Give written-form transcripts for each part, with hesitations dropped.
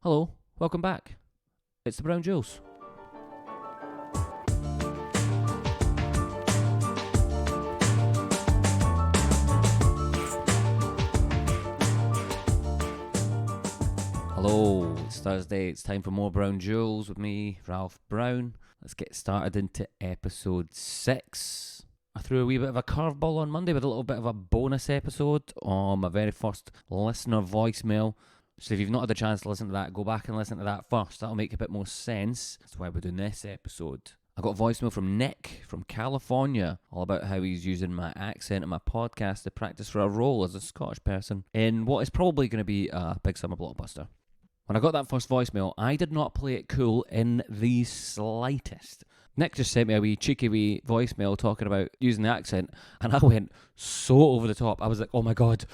Hello, welcome back. It's the Brown Jewels. Hello, it's Thursday. It's time for more Brown Jewels with me, Ralph Brown. Let's get started into episode 6. I threw a wee bit of a curveball on Monday with a little bit of a bonus episode on my very first listener voicemail. So if you've not had a chance to listen to that, go back and listen to that first. That'll make a bit more sense. That's why we're doing this episode. I got a voicemail from Nick from California, all about how he's using my accent in my podcast to practice for a role as a Scottish person in what is probably going to be a big summer blockbuster. When I got that first voicemail, I did not play it cool in the slightest. Nick just sent me a wee cheeky wee voicemail talking about using the accent, and I went so over the top. I was like, oh my god,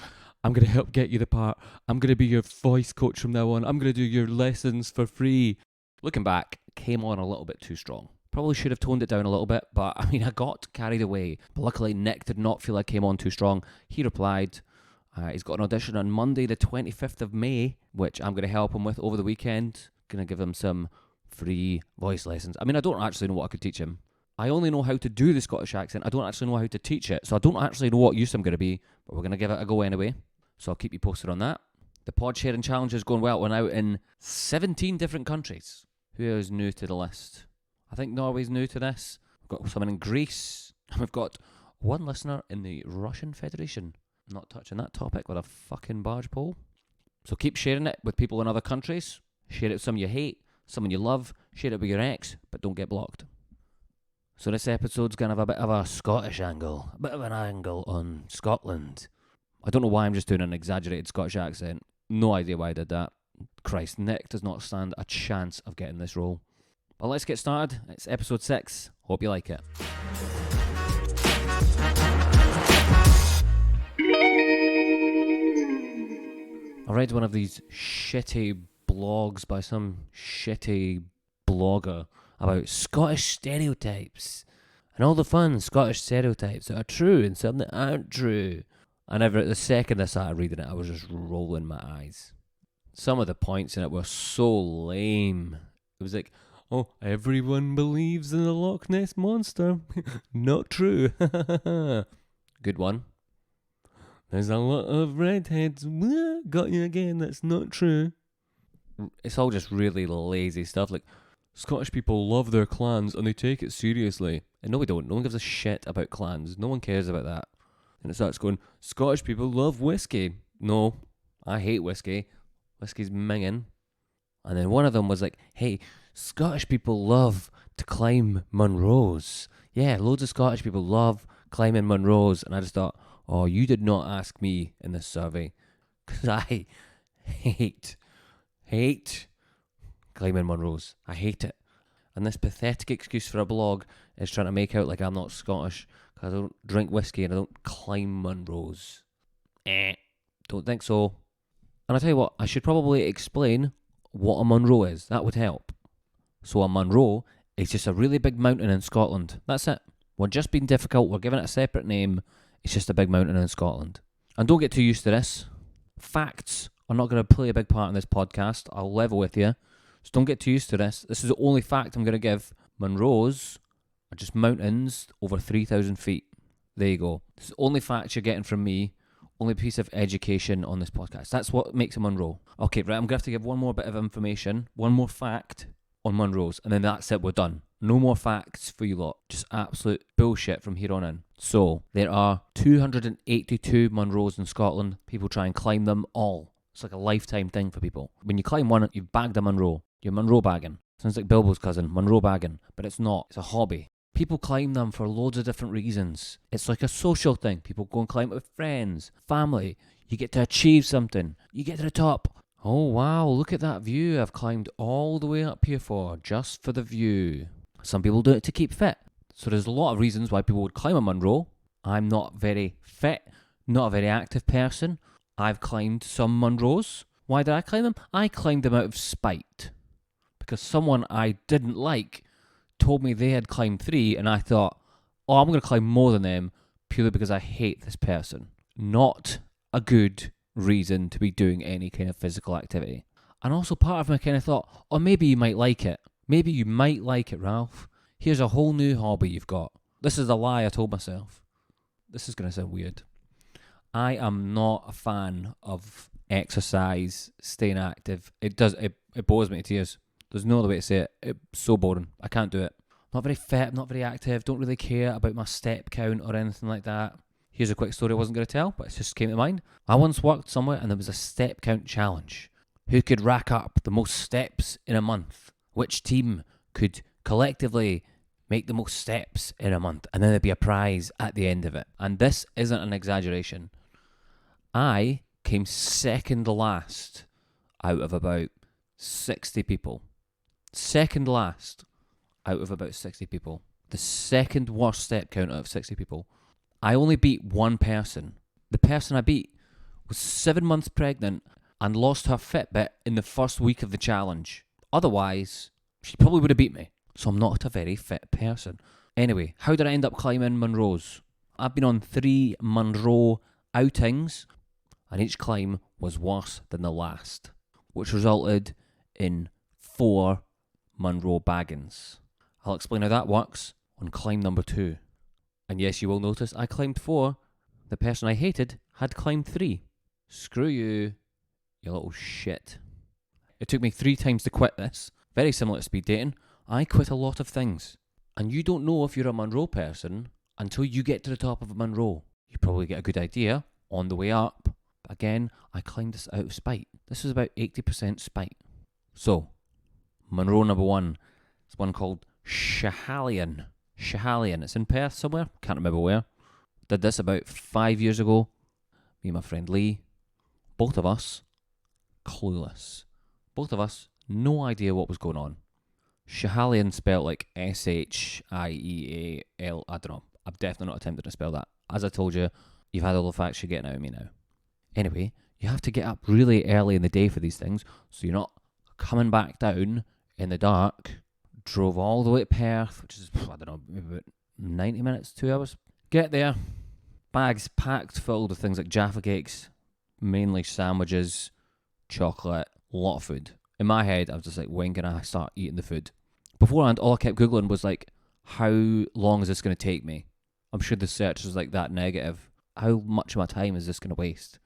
I'm going to help get you the part. I'm going to be your voice coach from now on. I'm going to do your lessons for free. Looking back, came on a little bit too strong. Probably should have toned it down a little bit, but I mean, I got carried away. But luckily, Nick did not feel I came on too strong. He replied, he's got an audition on Monday, the 25th of May, which I'm going to help him with over the weekend. Going to give him some free voice lessons. I mean, I don't actually know what I could teach him. I only know how to do the Scottish accent. I don't actually know how to teach it. So I don't actually know what use I'm going to be, but we're going to give it a go anyway. So I'll keep you posted on that. The pod sharing challenge is going well. We're now in 17 different countries. Who is new to the list? I think Norway's new to this. We've got someone in Greece. And we've got one listener in the Russian Federation. I'm not touching that topic with a fucking barge pole. So keep sharing it with people in other countries. Share it with someone you hate, someone you love. Share it with your ex, but don't get blocked. So this episode's going to have a bit of a Scottish angle. A bit of an angle on Scotland. I don't know why I'm just doing an exaggerated Scottish accent. No idea why I did that. Christ, Nick does not stand a chance of getting this role. But let's get started. It's episode 6. Hope you like it. I read one of these shitty blogs by some shitty blogger about Scottish stereotypes and all the fun Scottish stereotypes that are true and some that aren't true. And the second I started reading it, I was just rolling my eyes. Some of the points in it were so lame. It was like, oh, everyone believes in the Loch Ness Monster. Not true. Good one. There's a lot of redheads. Got you again, that's not true. It's all just really lazy stuff. Like, Scottish people love their clans and they take it seriously. And no, we don't. No one gives a shit about clans. No one cares about that. And it starts going, Scottish people love whiskey. No, I hate whiskey. Whiskey's minging. And then one of them was like, hey, Scottish people love to climb Munros. Yeah, loads of Scottish people love climbing Munros. And I just thought, oh, you did not ask me in this survey. Because I hate climbing Munros. I hate it. And this pathetic excuse for a blog is trying to make out like I'm not Scottish because I don't drink whiskey and I don't climb Munros. Don't think so. And I tell you what, I should probably explain what a Munro is. That would help. So a Munro is just a really big mountain in Scotland. That's it. We're just being difficult. We're giving it a separate name. It's just a big mountain in Scotland. And don't get too used to this. Facts are not going to play a big part in this podcast. I'll level with you. So don't get too used to this. This is the only fact I'm going to give. Munros are just mountains over 3,000 feet. There you go. This is the only fact you're getting from me. Only piece of education on this podcast. That's what makes a Munro. Okay, right, I'm going to have to give one more bit of information. One more fact on Munros. And then that's it, we're done. No more facts for you lot. Just absolute bullshit from here on in. So, there are 282 Munros in Scotland. People try and climb them all. It's like a lifetime thing for people. When you climb one, you've bagged a Munro. You're Munro bagging. Sounds like Bilbo's cousin, Munro bagging. But it's not. It's a hobby. People climb them for loads of different reasons. It's like a social thing. People go and climb it with friends, family. You get to achieve something. You get to the top. Oh wow, look at that view I've climbed all the way up here for, just for the view. Some people do it to keep fit. So there's a lot of reasons why people would climb a Munro. I'm not very fit, not a very active person. I've climbed some Munros. Why did I climb them? I climbed them out of spite. Because someone I didn't like told me they had climbed 3 and I thought, oh, I'm going to climb more than them purely because I hate this person. Not a good reason to be doing any kind of physical activity. And also part of me kind of thought, oh, maybe you might like it. Maybe you might like it, Ralph. Here's a whole new hobby you've got. This is a lie I told myself. This is going to sound weird. I am not a fan of exercise, staying active. It bores me to tears. There's no other way to say it. It's so boring. I can't do it. Not very fit, not very active, don't really care about my step count or anything like that. Here's a quick story I wasn't going to tell, but it just came to mind. I once worked somewhere and there was a step count challenge. Who could rack up the most steps in a month? Which team could collectively make the most steps in a month? And then there'd be a prize at the end of it. And this isn't an exaggeration. I came second last out of about 60 people. Second last out of about 60 people. The second worst step count out of 60 people. I only beat one person. The person I beat was 7 months pregnant and lost her Fitbit in the first week of the challenge. Otherwise, she probably would have beat me. So I'm not a very fit person. Anyway, how did I end up climbing Munros? I've been on 3 Munro outings, and each climb was worse than the last, which resulted in 4 Munro baggins. I'll explain how that works on climb number 2. And yes, you will notice I climbed 4. The person I hated had climbed 3. Screw you, you little shit. It took me 3 times to quit this. Very similar to speed dating. I quit a lot of things. And you don't know if you're a Munro person until you get to the top of a Munro. You probably get a good idea on the way up. But again, I climbed this out of spite. This was about 80% spite. So, Munro number 1 is one called Schiehallion. Schiehallion. It's in Perth somewhere. Can't remember where. Did this about 5 years ago. Me and my friend Lee. Both of us clueless. Both of us, no idea what was going on. Schiehallion spelled like Shieal. I don't know. I've definitely not attempted to spell that. As I told you, you've had all the facts you're getting out of me now. Anyway, you have to get up really early in the day for these things, so you're not coming back down in the dark. Drove all the way to Perth, which is, I don't know, maybe about 90 minutes, 2 hours. Get there, bags packed full of things like Jaffa cakes, mainly sandwiches, chocolate, a lot of food. In my head, I was just like, when can I start eating the food? Beforehand, all I kept Googling was like, how long is this going to take me? I'm sure the search was like that negative. How much of my time is this going to waste?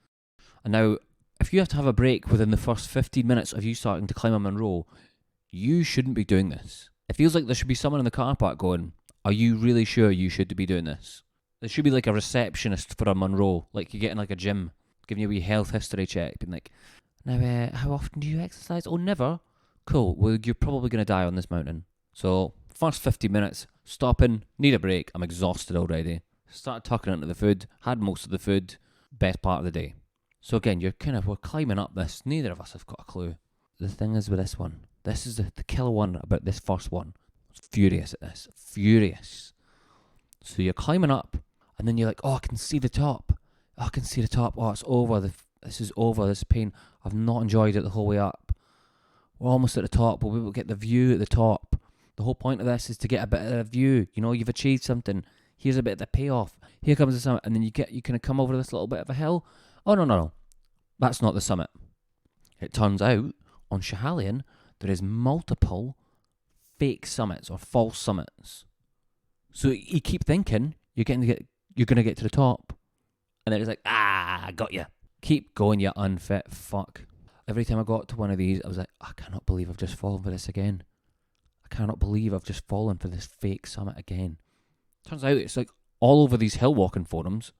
And now, if you have to have a break within the first 15 minutes of you starting to climb a Munro, you shouldn't be doing this. It feels like there should be someone in the car park going, are you really sure you should be doing this? There should be like a receptionist for a Munro, like you get in like a gym, giving you a wee health history check, being like, now, how often do you exercise? Oh, never? Cool, well, you're probably going to die on this mountain. So, first 50 minutes, stopping, need a break, I'm exhausted already. Started tucking into the food, had most of the food, best part of the day. So again, we're climbing up this, neither of us have got a clue. The thing is with this one, this is the killer one about this first one. I was furious at this, furious. So you're climbing up, and then you're like, oh, I can see the top. Oh, I can see the top. Oh, it's over. This is over. This pain. I've not enjoyed it the whole way up. We're almost at the top, but we will get the view at the top. The whole point of this is to get a bit of the view. You know, you've achieved something. Here's a bit of the payoff. Here comes the summit, and then you kind of come over this little bit of a hill. Oh, no. That's not the summit. It turns out, on Schiehallion, there is multiple fake summits or false summits. So you keep thinking you're going to get to the top, and then it's like, got you. Keep going, you unfit fuck. Every time I got to one of these, I was like, I cannot believe I've just fallen for this again. I cannot believe I've just fallen for this fake summit again. Turns out it's like all over these hill walking forums.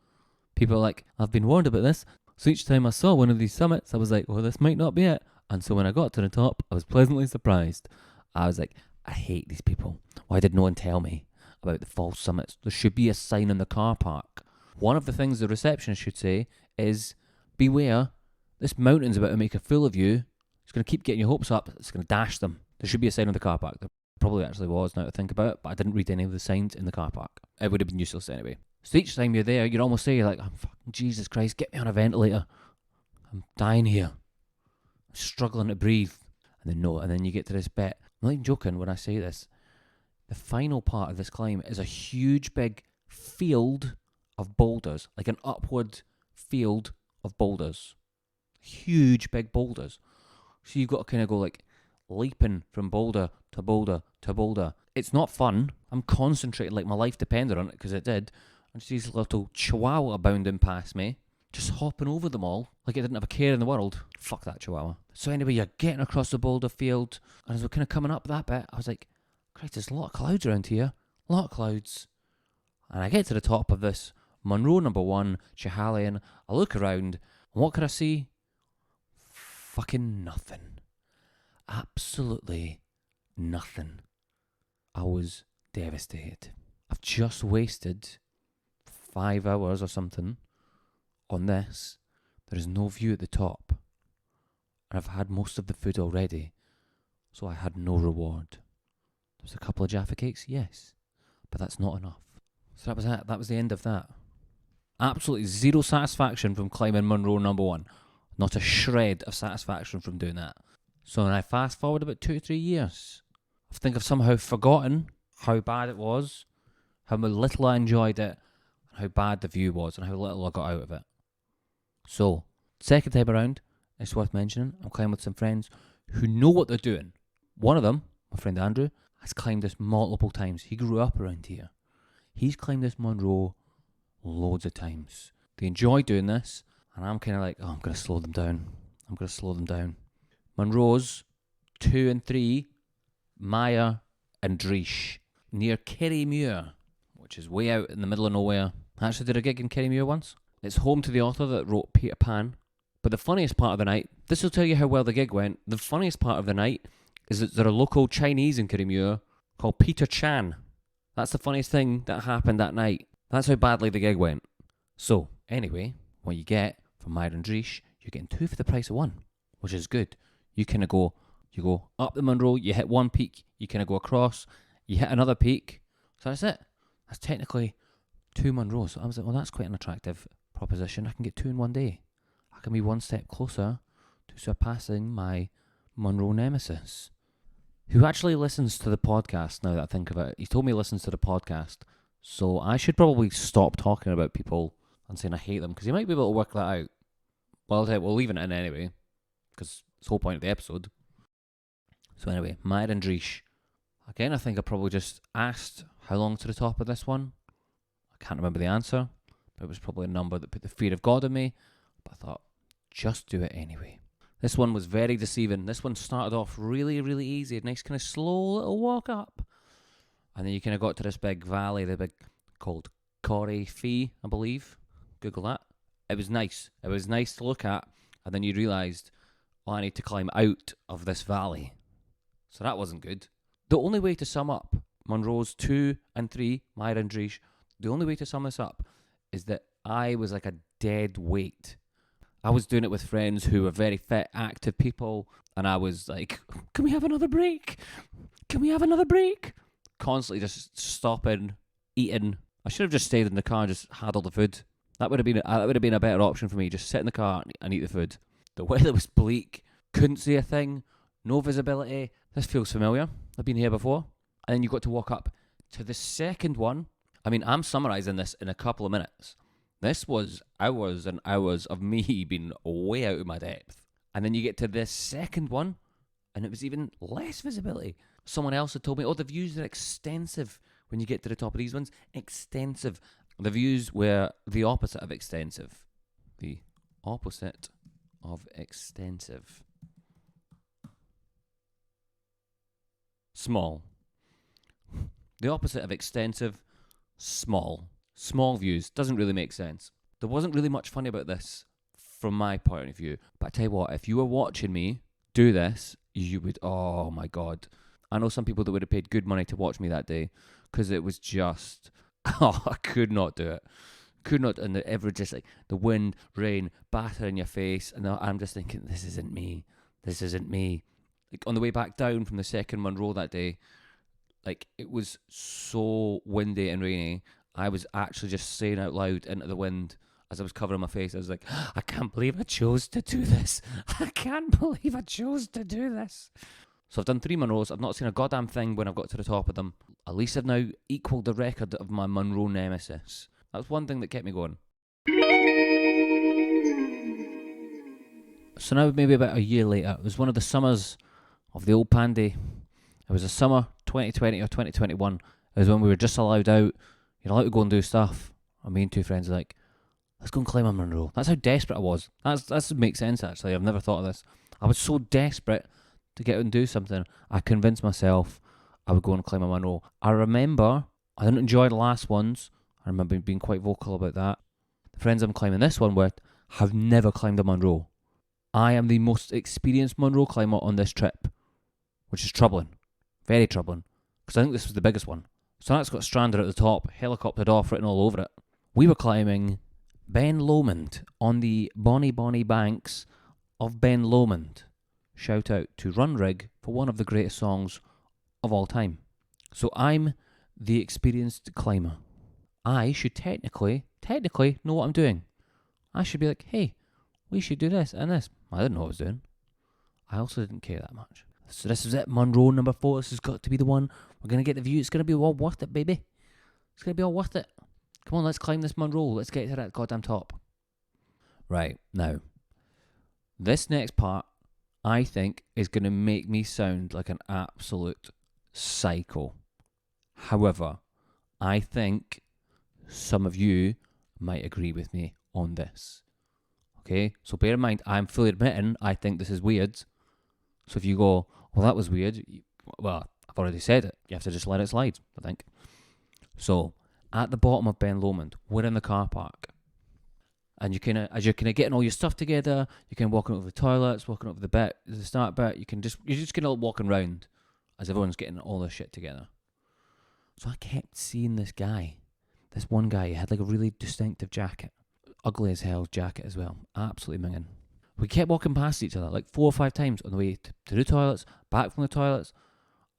People are like, I've been warned about this. So each time I saw one of these summits, I was like, well, this might not be it. And so when I got to the top, I was pleasantly surprised. I was like, I hate these people. Why did no one tell me about the false summits? There should be a sign in the car park. One of the things the receptionist should say is, beware, this mountain's about to make a fool of you. It's going to keep getting your hopes up. It's going to dash them. There should be a sign in the car park. There probably actually was, now to think about it, but I didn't read any of the signs in the car park. It would have been useless anyway. So each time you're there, you'd almost say, like, I'm fucking Jesus Christ, get me on a ventilator. I'm dying here. I'm struggling to breathe. And then you get to this bit. I'm not even joking when I say this. The final part of this climb is a huge big field of boulders, like an upward field of boulders. Huge big boulders. So you've got to kind of go like leaping from boulder to boulder to boulder. It's not fun. I'm concentrating like my life depended on it, because it did. And these little chihuahua bounding past me, just hopping over them all like it didn't have a care in the world. Fuck that chihuahua. So anyway, you're getting across the boulder field, and as we're kind of coming up that bit, I was like, Christ, there's a lot of clouds around here. A lot of clouds. And I get to the top of this Munro #1 Chihalian. I look around, and what could I see? Fucking nothing. Absolutely nothing. I was devastated. I've just wasted 5 hours or something on this. There is no view at the top. And I've had most of the food already, so I had no reward. There was a couple of Jaffa cakes, yes, but that's not enough. So that was it. That was the end of that. Absolutely zero satisfaction from climbing Munro #1. Not a shred of satisfaction from doing that. So when I fast forward about 2 or 3 years, I think I've somehow forgotten how bad it was, how little I enjoyed it, and how bad the view was, and how little I got out of it. So, second time around, it's worth mentioning, I'm climbing with some friends who know what they're doing. One of them, my friend Andrew, has climbed this multiple times. He grew up around here. He's climbed this Munro loads of times. They enjoy doing this, and I'm kind of like, I'm going to slow them down. Munro's 2 and 3, Maya and Dreesh, near Kerrymuir, which is way out in the middle of nowhere. I actually did a gig in Kerrymuir once. It's home to the author that wrote Peter Pan. But the funniest part of the night, this will tell you how well the gig went, the funniest part of the night is that there are local Chinese in Kerrymuir called Peter Chan. That's the funniest thing that happened that night. That's how badly the gig went. So, anyway, what you get from Maya and Dreesh, you're getting 2 for the price of 1, which is good. You kind of go up the Munro, you hit one peak, you kind of go across, you hit another peak. So that's it. That's technically 2 Munros. So I was like, well, that's quite an attractive proposition. I can get 2 in one day. I can be one step closer to surpassing my Munro nemesis, who actually listens to the podcast now that I think of it. He told me he listens to the podcast. So I should probably stop talking about people and saying I hate them, because he might be able to work that out. Well, we'll leave it in anyway, because it's the whole point of the episode. So anyway, Maya and Dreesh. Again, I think I probably just asked how long to the top of this one. I can't remember the answer, but it was probably a number that put the fear of God in me. But I thought, just do it anyway. This one was very deceiving. This one started off really, really easy. A nice kind of slow little walk up. And then you kind of got to this big valley, called Corrie Fee, I believe. Google that. It was nice. It was nice to look at. And then you realised, I need to climb out of this valley. So that wasn't good. The only way to sum up Munro's 2 and 3, Maya and Dreesh, the only way to sum this up is that I was like a dead weight. I was doing it with friends who were very fit, active people, and I was like, can we have another break? Can we have another break? Constantly just stopping, eating. I should have just stayed in the car and just had all the food. That would have been a better option for me. Just sit in the car and eat the food. The weather was bleak. Couldn't see a thing. No visibility. This feels familiar. I've been here before. And then you got to walk up to the second one. I mean, I'm summarising this in a couple of minutes. This was hours and hours of me being way out of my depth. And then you get to this second one, and it was even less visibility. Someone else had told me, the views are extensive when you get to the top of these ones. Extensive. The views were the opposite of extensive. The opposite of extensive. Small. The opposite of extensive, small. Small views. Doesn't really make sense. There wasn't really much funny about this from my point of view. But I tell you what, if you were watching me do this, you would, oh my God. I know some people that would have paid good money to watch me that day, because it was just, I could not do it. Could not, and just like the wind, rain, batter in your face, and I'm just thinking, this isn't me. This isn't me. Like on the way back down from the second Munro that day, like it was so windy and rainy, I was actually just saying out loud into the wind as I was covering my face, I was like, I can't believe I chose to do this. I can't believe I chose to do this. So I've done 3 Munros. I've not seen a goddamn thing when I've got to the top of them. At least I've now equalled the record of my Munro nemesis. That's one thing that kept me going. So now maybe about a year later, it was one of the summers of the old pandy. It was a summer 2020 or 2021. It was when we were just allowed out. You're allowed to go and do stuff. And me and two friends were like, let's go and climb a Munro. That's how desperate I was. That makes sense, actually. I've never thought of this. I was so desperate to get out and do something. I convinced myself I would go and climb a Munro. I remember I didn't enjoy the last ones. I remember being quite vocal about that. The friends I'm climbing this one with have never climbed a Munro. I am the most experienced Munro climber on this trip, which is troubling. Very troubling. Because I think this was the biggest one. So that's got stranded at the top, helicoptered off, written all over it. We were climbing Ben Lomond on the bonny banks of Ben Lomond. Shout out to Runrig for one of the greatest songs of all time. So I'm the experienced climber. I should technically know what I'm doing. I should be like, hey, we should do this and this. I didn't know what I was doing. I also didn't care that much. So this is it, Munro number 4. This has got to be the one. We're going to get the view. It's going to be all worth it, baby. It's going to be all worth it. Come on, let's climb this Munro. Let's get to that goddamn top. Right, now, this next part, I think, is going to make me sound like an absolute psycho. However, I think some of you might agree with me on this. Okay, so bear in mind, I'm fully admitting I think this is weird. So if you go, well, that was weird, well, I've already said it. You have to just let it slide, I think. So, at the bottom of Ben Lomond, we're in the car park. And as you're getting all your stuff together, you can walking over the toilets, walking over the start bit, you're just kind of walking around as everyone's getting all their shit together. So I kept seeing this one guy, he had like a really distinctive jacket. Ugly as hell jacket as well. Absolutely minging. We kept walking past each other like 4 or 5 times on the way to the toilets, back from the toilets,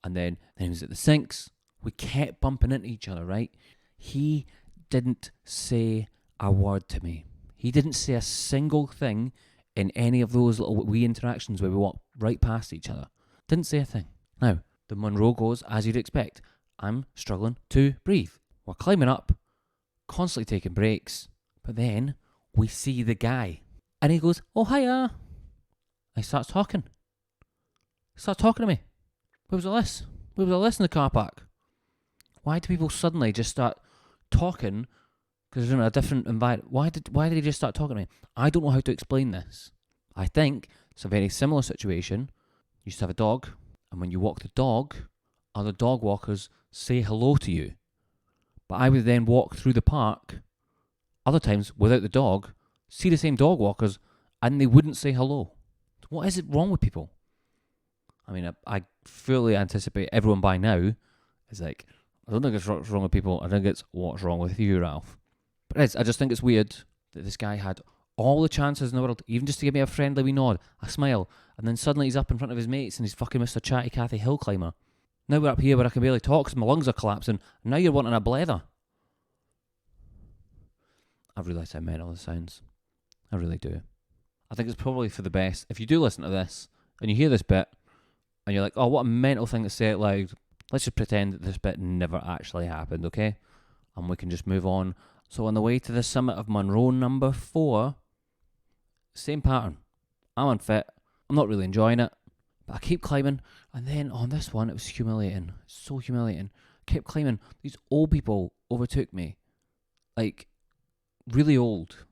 and then he was at the sinks. We kept bumping into each other, right? He didn't say a word to me. He didn't say a single thing in any of those little wee interactions where we walked right past each other. Didn't say a thing. Now, the Munro goes as you'd expect. I'm struggling to breathe. We're climbing up, constantly taking breaks, but then we see the guy. And he goes, oh, hiya. And he starts talking. To me. Where was all this? Where was all this in the car park? Why do people suddenly just start talking because they're in a different environment? Why did he just start talking to me? I don't know how to explain this. I think it's a very similar situation. You used to have a dog, and when you walk the dog, other dog walkers say hello to you. But I would then walk through the park, other times without the dog, see the same dog walkers, and they wouldn't say hello. What is it wrong with people? I mean, I fully anticipate everyone by now is like, I don't think it's what's wrong with people. I think it's what's wrong with you, Ralph. But I just think it's weird that this guy had all the chances in the world, even just to give me a friendly wee nod, a smile, and then suddenly he's up in front of his mates and he's fucking Mr. Chatty Cathy Hill Climber. Now we're up here where I can barely talk because my lungs are collapsing, and now you're wanting a blether. I've realised how mental this sounds. I really do. I think it's probably for the best. If you do listen to this, and you hear this bit, and you're like, oh, what a mental thing to say out loud, let's just pretend that this bit never actually happened, okay? And we can just move on. So on the way to the summit of Munro number 4, same pattern. I'm unfit. I'm not really enjoying it. But I keep climbing. And then on this one, it was humiliating. So humiliating. I kept climbing. These old people overtook me. Like, really old.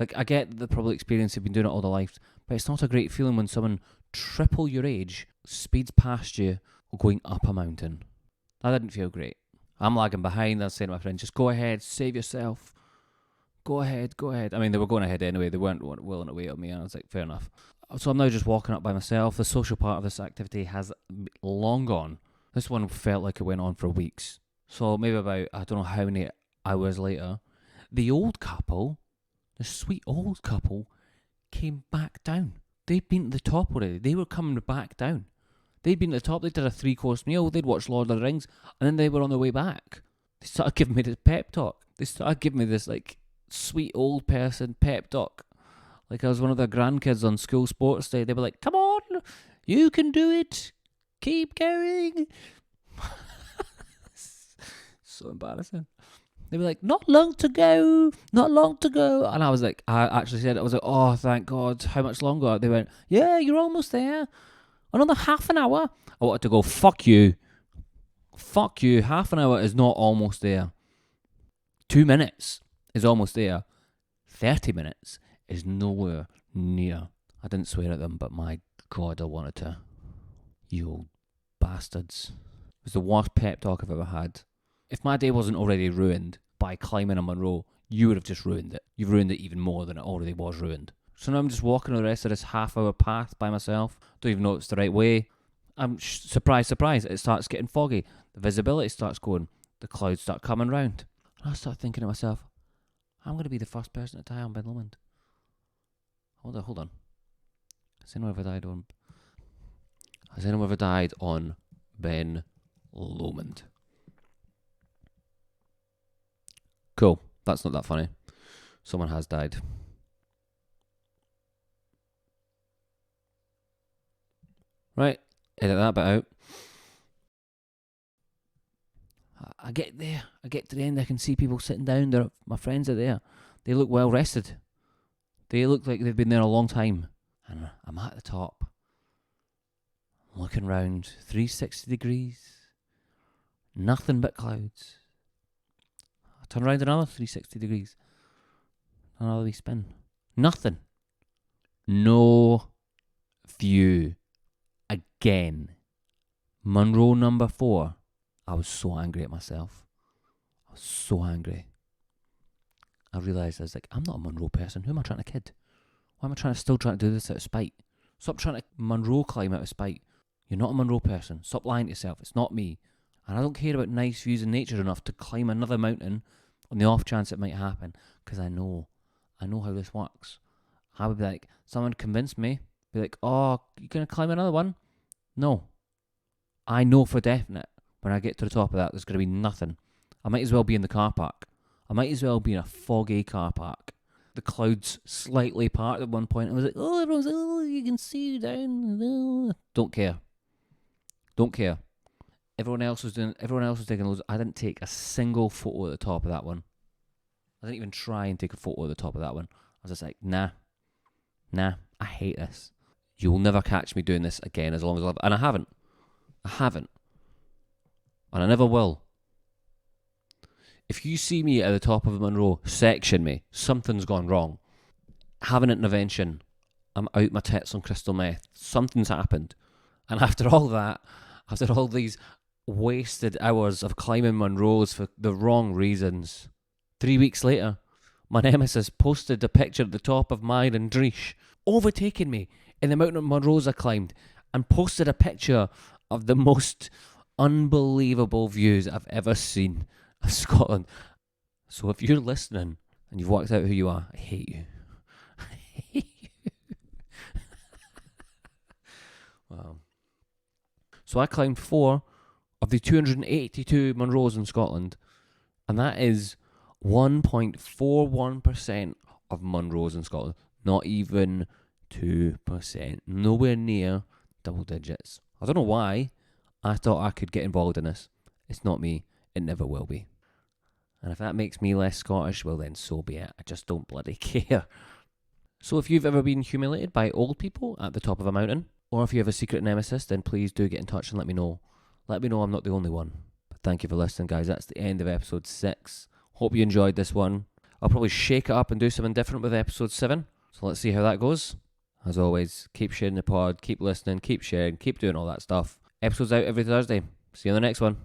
Like, I get the probably experience, they've been doing it all their lives, but it's not a great feeling when someone triple your age speeds past you going up a mountain. That didn't feel great. I'm lagging behind. I was saying to my friend, just go ahead, save yourself. Go ahead. I mean, they were going ahead anyway. They weren't willing to wait on me, and I was like, fair enough. So I'm now just walking up by myself. The social part of this activity has long gone. This one felt like it went on for weeks. So maybe about, I don't know how many hours later, the sweet old couple, came back down. They'd been at the top already. They were coming back down. They'd been at the top. They did a 3-course meal. They'd watched Lord of the Rings, and then they were on their way back. They started giving me this pep talk. They started giving me this like sweet old person pep talk. Like I was one of their grandkids on school sports day. They were like, come on, you can do it. Keep going. So embarrassing. They were like, not long to go, not long to go. And I was like, I actually said, I was like, oh, thank God, how much longer? They went, yeah, you're almost there. Another half an hour. I wanted to go, fuck you. Fuck you. Half an hour is not almost there. 2 minutes is almost there. 30 minutes is nowhere near. I didn't swear at them, but my God, I wanted to. You old bastards. It was the worst pep talk I've ever had. If my day wasn't already ruined by climbing a Munro, you would have just ruined it. You've ruined it even more than it already was ruined. So now I'm just walking the rest of this half-hour path by myself. Don't even know it's the right way. I'm surprise, it starts getting foggy. The visibility starts going. The clouds start coming round. And I start thinking to myself, I'm going to be the first person to die on Ben Lomond. Hold on. Has anyone ever died on Ben Lomond? Cool. That's not that funny. Someone has died. Right. Edit that bit out. I get there. I get to the end. I can see people sitting down. My friends are there. They look well rested. They look like they've been there a long time. And I'm at the top. Looking round. 360 degrees. Nothing but clouds. I turn around another 360 degrees. Another wee spin. Nothing. No view. Again. Munro number 4. I was so angry at myself. I was so angry. I realised I was like, I'm not a Munro person. Who am I trying to kid? Why am I still trying to do this out of spite? Stop trying to Munro climb out of spite. You're not a Munro person. Stop lying to yourself. It's not me. And I don't care about nice views in nature enough to climb another mountain on the off chance it might happen. Because I know how this works. I would be like, someone convinced me. Be like, oh, you're going to climb another one? No. I know for definite when I get to the top of that, there's going to be nothing. I might as well be in the car park. I might as well be in a foggy car park. The clouds slightly parted at one point. I was like, oh, everyone's like, oh, you can see you down. Don't care. Everyone else was taking those. I didn't take a single photo at the top of that one. I didn't even try and take a photo at the top of that one. I was just like, nah, I hate this. You will never catch me doing this again as long as I live. And I haven't. And I never will. If you see me at the top of a Munro, section me. Something's gone wrong. Have an intervention. I'm out my tits on crystal meth. Something's happened. And after all that, after all these wasted hours of climbing Munros for the wrong reasons, 3 weeks later, my nemesis posted a picture at the top of mine and Dreesh, overtaking me in the mountain of Munros I climbed, and posted a picture of the most unbelievable views I've ever seen of Scotland. So if you're listening and you've worked out who you are, I hate you. I hate you. Wow. So I climbed 4 of the 282 Munros in Scotland, and that is 1.41% of Munros in Scotland. Not even 2%. Nowhere near double digits. I don't know why I thought I could get involved in this. It's not me. It never will be. And if that makes me less Scottish, well then so be it. I just don't bloody care. So if you've ever been humiliated by old people at the top of a mountain, or if you have a secret nemesis, then please do get in touch and let me know. Let me know I'm not the only one. But thank you for listening, guys. That's the end of episode 6. Hope you enjoyed this one. I'll probably shake it up and do something different with episode 7. So let's see how that goes. As always, keep sharing the pod, keep listening, keep sharing, keep doing all that stuff. Episodes out every Thursday. See you on the next one.